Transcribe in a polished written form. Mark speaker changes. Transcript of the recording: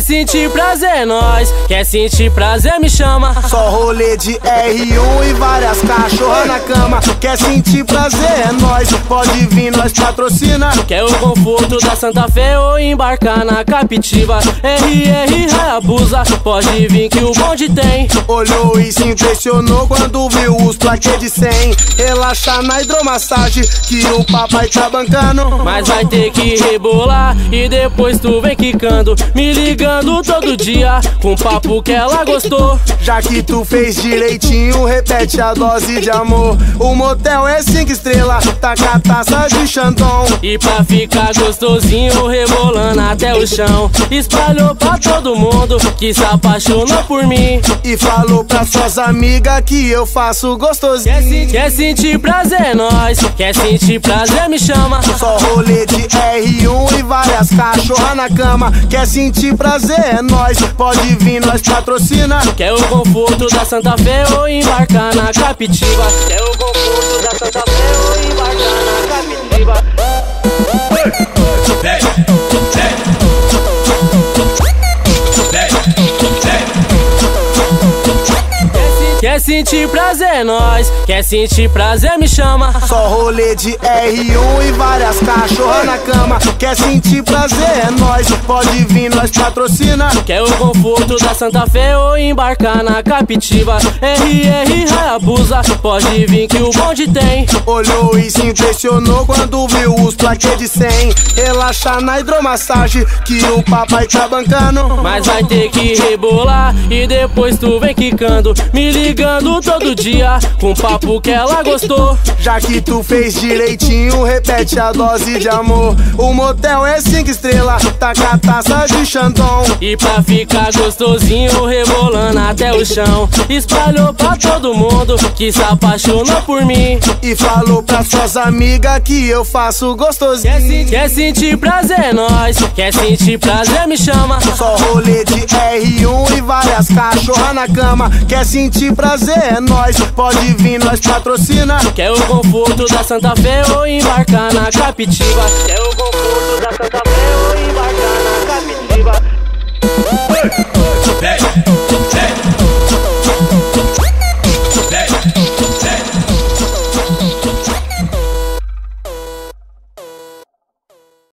Speaker 1: sentir prazer, nós. Quer sentir prazer, me chama.
Speaker 2: Só rolê de R1 e várias cachorras na cama. Quer sentir prazer, é nós. Pode vir, nós patrocina.
Speaker 1: Quer o conforto da Santa Fé ou embarcar na Captiva? RR Hayabusa, pode vir que o bonde tem.
Speaker 2: Olhou e se impressionou quando viu os plaquês de 100. Relaxa na hidromassagem que o papai tá bancando.
Speaker 1: Mas vai ter que rebolar e depois tu vem quicando, me ligando todo dia com papo que ela gostou.
Speaker 2: Já que tu fez direitinho, repete a dose de amor. O motel é 5 estrelas, tá com a taça de Chandon.
Speaker 1: E pra ficar gostosinho, rebolando até o chão. Espalhou pra todo mundo que se apaixonou por mim.
Speaker 2: E falou pra suas amigas que eu faço gostosinho.
Speaker 1: Quer sentir prazer, nós. Quer sentir prazer, me chama.
Speaker 2: Só rolê de R1 e várias cachorras na cama. Quer sentir prazer, é nós. Pode vir, nós patrocina.
Speaker 1: Quer o conforto da Santa Fé ou embarcar na Captiva? Quer o conforto da Santa Fé ou embarcar na Captiva? Quer sentir prazer, nós. Quer sentir prazer, me chama.
Speaker 2: Só rolê de R1 e várias cachorras na cama. Quer sentir prazer, é nós. Pode vir, nós patrocina.
Speaker 1: Quer o conforto da Santa Fé ou embarcar na Captiva? RR Hayabusa, pode vir que o bonde tem.
Speaker 2: Olhou e se impressionou quando viu os plaquês de 100. Relaxa na hidromassagem que o papai tá bancando.
Speaker 1: Mas vai ter que rebolar e depois tu vem quicando, me ligando todo dia com papo que ela gostou.
Speaker 2: Já que tu fez direitinho, repete a dose de amor. O motel é 5 estrelas, tá com a taça de Chandon.
Speaker 1: E pra ficar gostosinho, rebolando até o chão. Espalhou pra todo mundo que se apaixonou por mim.
Speaker 2: E falou pra suas amigas que eu faço gostosinho.
Speaker 1: Quer sentir prazer, nós. Quer sentir prazer, me chama.
Speaker 2: Só rolê de R1 e várias cachorras na cama. Quer sentir prazer, é nós. Pode vir, nós patrocina.
Speaker 1: Quer o conforto da Santa Fé ou embarcar na Captiva? Quer o conforto da Santa Fé